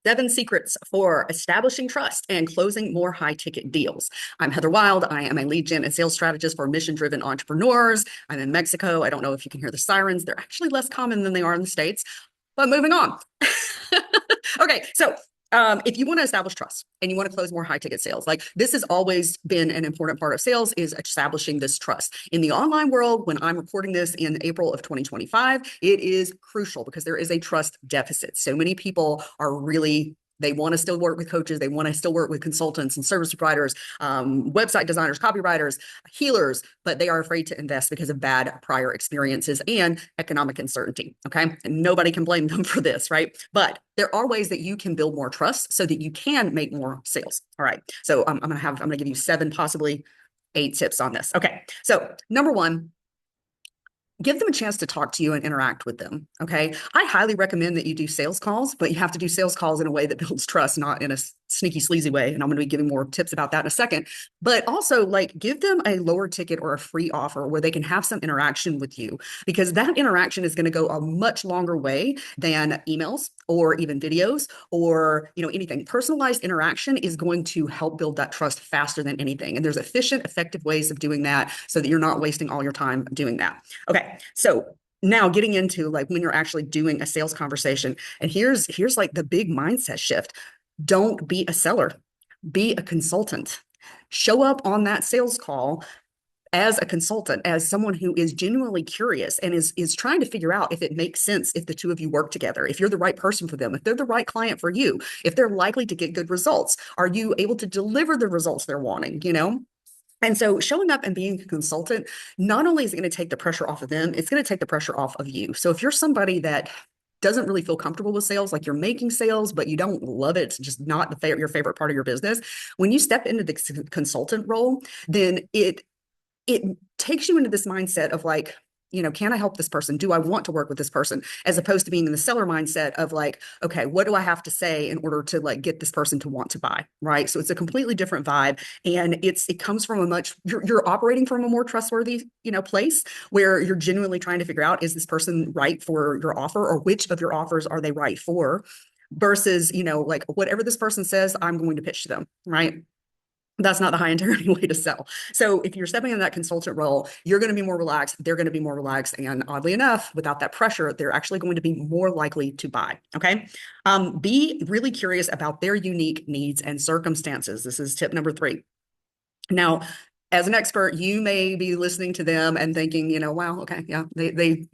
7 secrets for establishing trust and closing more high ticket deals. I'm Heather Wild. I am a lead gen and sales strategist for mission driven entrepreneurs. I'm in Mexico. I don't know if you can hear the sirens. They're actually less common than they are in the States, but moving on. Okay, so if you want to establish trust and you want to close more high ticket sales, like this has always been an important part of sales is establishing this trust. In the online world, when I'm recording this in April of 2025, it is crucial because there is a trust deficit. So many people are really they want to still work with coaches. They want to still work with consultants and service providers, website designers, copywriters, healers, but they are afraid to invest because of bad prior experiences and economic uncertainty. Okay. And nobody can blame them for this, right? But there are ways that you can build more trust so that you can make more sales. All right. So I'm going to give you 7, possibly 8 tips on this. Okay. So number 1, give them a chance to talk to you and interact with them. Okay. I highly recommend that you do sales calls, but you have to do sales calls in a way that builds trust, not in a sneaky, sleazy way. And I'm going to be giving more tips about that in a second. But also, like, give them a lower ticket or a free offer where they can have some interaction with you, because that interaction is going to go a much longer way than emails or even videos or, anything. Personalized interaction is going to help build that trust faster than anything. And there's efficient, effective ways of doing that so that you're not wasting all your time doing that. Okay. So now getting into like when you're actually doing a sales conversation, and here's like the big mindset shift. Don't be a seller, be a consultant. Show up on that sales call as a consultant, as someone who is genuinely curious and is trying to figure out if it makes sense if the two of you work together, if you're the right person for them, if they're the right client for you, if they're likely to get good results. Are you able to deliver the results they're wanting, And so showing up and being a consultant, not only is it going to take the pressure off of them, it's going to take the pressure off of you. So if you're somebody that doesn't really feel comfortable with sales, like you're making sales, but you don't love it, it's just not your favorite part of your business, when you step into the consultant role, then it takes you into this mindset of like, can I help this person? Do I want to work with this person? As opposed to being in the seller mindset of like, okay, what do I have to say in order to like get this person to want to buy? Right. So it's a completely different vibe. And it comes from you're operating from a more trustworthy, place where you're genuinely trying to figure out, is this person right for your offer, or which of your offers are they right for? Versus, like whatever this person says, I'm going to pitch to them. Right. That's not the high integrity way to sell. So if you're stepping in that consultant role, you're going to be more relaxed. They're going to be more relaxed. And oddly enough, without that pressure, they're actually going to be more likely to buy. Okay. Be really curious about their unique needs and circumstances. This is tip number 3. Now, as an expert, you may be listening to them and thinking, wow, okay, yeah, they,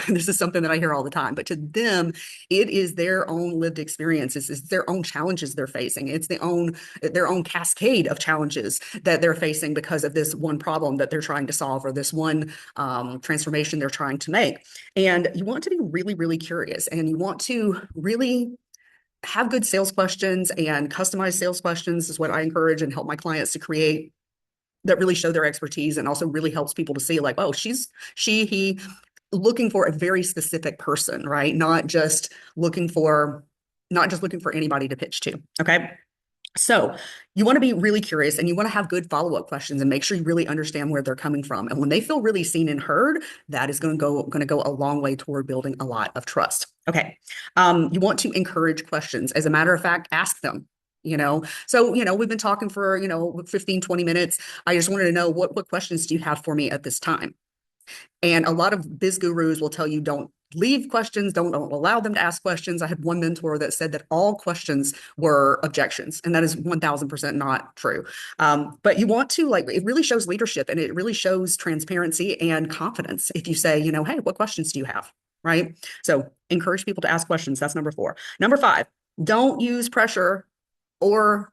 this is something that I hear all the time. But to them, it is their own lived experience. It's their own challenges they're facing. It's their own cascade of challenges that they're facing because of this one problem that they're trying to solve, or this one transformation they're trying to make. And you want to be really, really curious, and you want to really have good sales questions, and customized sales questions is what I encourage and help my clients to create, that really show their expertise and also really helps people to see like, oh, he looking for a very specific person, right? Not just looking for anybody to pitch to. Okay. So you want to be really curious, and you want to have good follow-up questions and make sure you really understand where they're coming from. And when they feel really seen and heard, that is going to go a long way toward building a lot of trust. Okay. You want to encourage questions. As a matter of fact, ask them. So we've been talking for 15, 20 minutes. I just wanted to know, what questions do you have for me at this time? And a lot of biz gurus will tell you, don't leave questions, don't allow them to ask questions. I had one mentor that said that all questions were objections, and that is 1000% not true. But you want to, like, it really shows leadership, and it really shows transparency and confidence if you say, hey, what questions do you have? Right? So encourage people to ask questions. That's number 4. Number 5, don't use pressure or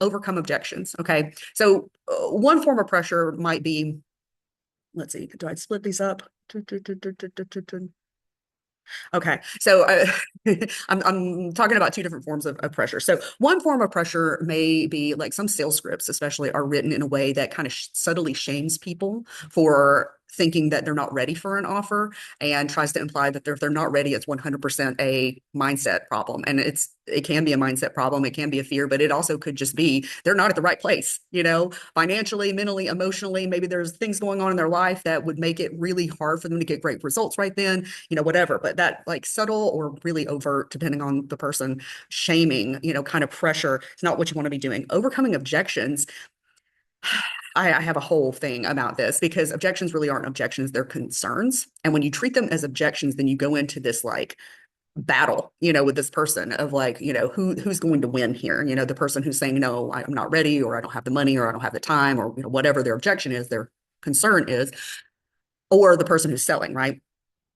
overcome objections. Okay. So one form of pressure might be, let's see, do I split these up? Okay. So I'm talking about 2 different forms of pressure. So one form of pressure may be like some sales scripts, especially, are written in a way that kind of subtly shames people for thinking that they're not ready for an offer and tries to imply that if they're not ready, it's 100% a mindset problem. And it can be a mindset problem. It can be a fear, but it also could just be they're not at the right place, financially, mentally, emotionally. Maybe there's things going on in their life that would make it really hard for them to get great results right then, whatever. But that like subtle or really overt, depending on the person, shaming, kind of pressure is not what you want to be doing. Overcoming objections. I have a whole thing about this because objections really aren't objections, they're concerns. And when you treat them as objections, then you go into this like battle, with this person of like, who's going to win here? The person who's saying, no, I'm not ready, or I don't have the money, or I don't have the time, or whatever their objection is, their concern is, or the person who's selling, right?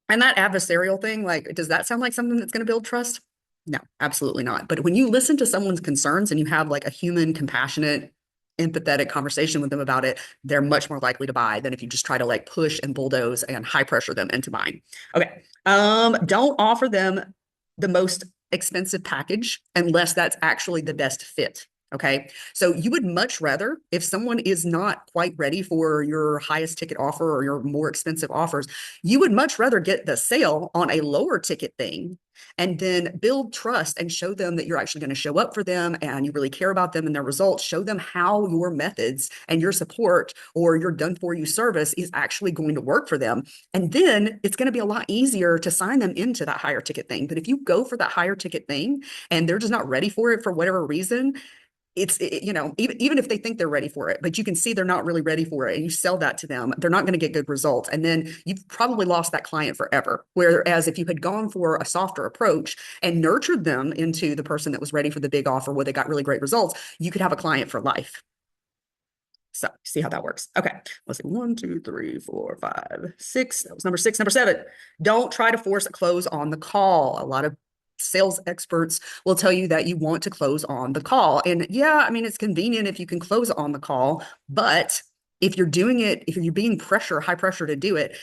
And that adversarial thing, like, does that sound like something that's going to build trust? No, absolutely not. But when you listen to someone's concerns and you have like a human, compassionate, empathetic conversation with them about it, they're much more likely to buy than if you just try to like push and bulldoze and high pressure them into buying. Okay. Don't offer them the most expensive package unless that's actually the best fit. Okay. So you would much rather, if someone is not quite ready for your highest ticket offer or your more expensive offers, you would much rather get the sale on a lower ticket thing and then build trust and show them that you're actually going to show up for them and you really care about them and their results. Show them how your methods and your support or your done for you service is actually going to work for them. And then it's going to be a lot easier to sign them into that higher ticket thing. But if you go for that higher ticket thing and they're just not ready for it for whatever reason, even if they think they're ready for it, but you can see they're not really ready for it and you sell that to them, they're not going to get good results. And then you've probably lost that client forever. Whereas if you had gone for a softer approach and nurtured them into the person that was ready for the big offer where they got really great results, you could have a client for life. So see how that works. Okay. Let's see. 1, 2, 3, 4, 5, 6. That was number 6. Number 7, don't try to force a close on the call. A lot of sales experts will tell you that you want to close on the call. And yeah, I mean, it's convenient if you can close on the call, but if you're doing it, if you're being high pressure to do it,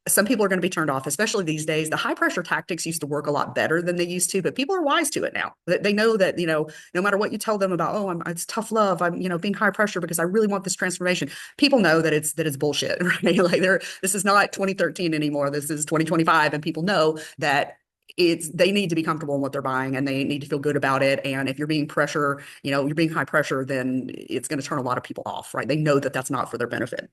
some people are going to be turned off, especially these days. The high pressure tactics used to work a lot better than they used to, but people are wise to it now. They know that, no matter what you tell them about, oh, it's tough love. I'm, being high pressure because I really want this transformation. People know that it's bullshit, right? Like this is not 2013 anymore. This is 2025. And people know that they need to be comfortable in what they're buying and they need to feel good about it. And if you're being you're being high pressure, then it's going to turn a lot of people off, right? They know that that's not for their benefit.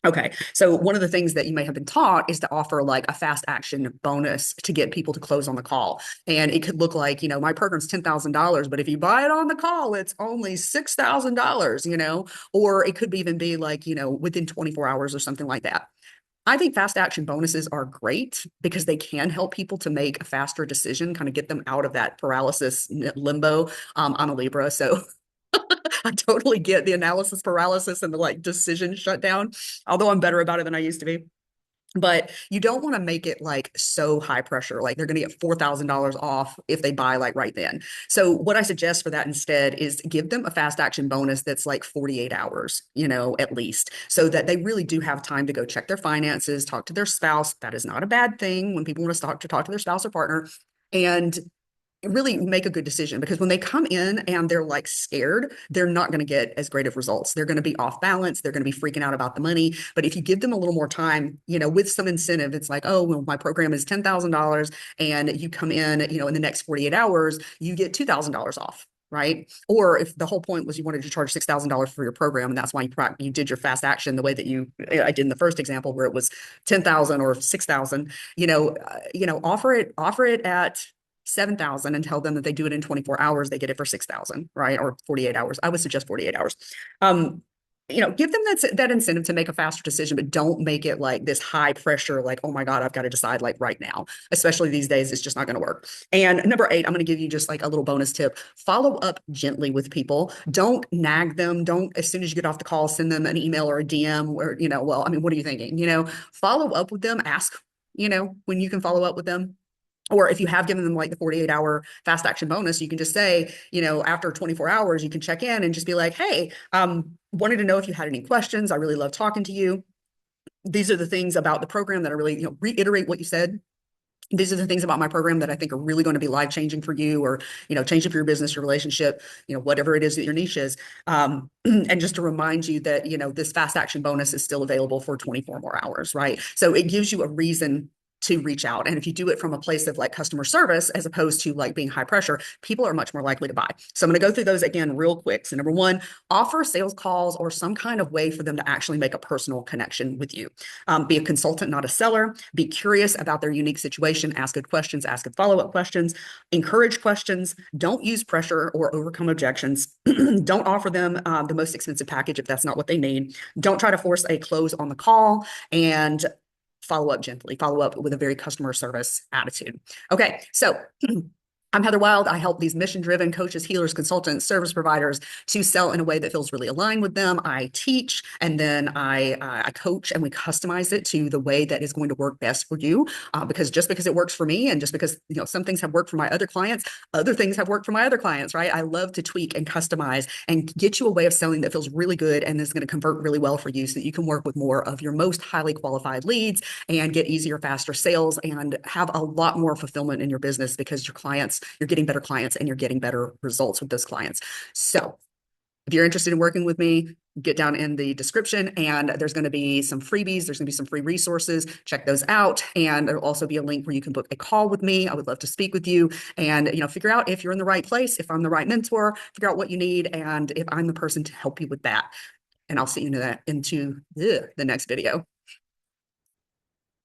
Okay. So one of the things that you may have been taught is to offer like a fast action bonus to get people to close on the call. And it could look like, my program's $10,000, but if you buy it on the call, it's only $6,000, or it could even be like, within 24 hours or something like that. I think fast action bonuses are great because they can help people to make a faster decision, kind of get them out of that paralysis limbo. I'm a Libra, so I totally get the analysis paralysis and the like decision shutdown, although I'm better about it than I used to be. But you don't want to make it like so high pressure, like they're going to get $4,000 off if they buy like right then. So what I suggest for that instead is give them a fast action bonus that's like 48 hours, at least, so that they really do have time to go check their finances, talk to their spouse. That is not a bad thing when people want to talk to their spouse or partner. And really make a good decision, because when they come in and they're like scared, they're not going to get as great of results. They're going to be off balance. They're going to be freaking out about the money. But if you give them a little more time, with some incentive, it's like, oh, well, my program is $10,000 and you come in, in the next 48 hours, you get $2,000 off. Right. Or if the whole point was you wanted to charge $6,000 for your program, and that's why you did your fast action the way that I did in the first example, where it was 10,000 or 6,000, offer it at 7,000 and tell them that they do it in 24 hours, they get it for 6,000, right? Or 48 hours. I would suggest 48 hours. Give them that incentive to make a faster decision, but don't make it like this high pressure, like, oh my God, I've got to decide like right now, especially these days, it's just not going to work. And number 8, I'm going to give you just like a little bonus tip. Follow up gently with people. Don't nag them. Don't, as soon as you get off the call, send them an email or a DM where, well, I mean, what are you thinking? Follow up with them, ask, when you can follow up with them. Or if you have given them like the 48-hour fast action bonus, you can just say, after 24 hours, you can check in and just be like, hey, wanted to know if you had any questions. I really love talking to you. These are the things about the program that I really, reiterate what you said. These are the things about my program that I think are really going to be life changing for you, or changing for your business, your relationship, whatever it is that your niche is. And just to remind you that this fast action bonus is still available for 24 more hours, right? So it gives you a reason to reach out. And if you do it from a place of like customer service as opposed to like being high pressure, people are much more likely to buy. So I'm going to go through those again real quick. So number one, offer sales calls or some kind of way for them to actually make a personal connection with you. Be a consultant, not a seller. Be curious about their unique situation. Ask good questions, ask good follow-up questions, encourage questions. Don't use pressure or overcome objections. Don't offer them the most expensive package if that's not what they need. Don't try to force a close on the call, and follow up gently, follow up with a very customer service attitude. Okay, so I'm Heather Wild. I help these mission-driven coaches, healers, consultants, service providers to sell in a way that feels really aligned with them. I teach, and then I coach, and we customize it to the way that is going to work best for you. Because just because it works for me, and just because some things have worked for my other clients, other things have worked for my other clients, right? I love to tweak and customize and get you a way of selling that feels really good and is going to convert really well for you, so that you can work with more of your most highly qualified leads and get easier, faster sales and have a lot more fulfillment in your business, because you're getting better clients and you're getting better results with those clients. So if you're interested in working with me, get down in the description, and there's going to be some freebies. There's going to be some free resources. Check those out. And there'll also be a link where you can book a call with me. I would love to speak with you and, figure out if you're in the right place, if I'm the right mentor, figure out what you need, and if I'm the person to help you with that. And I'll see you into the next video.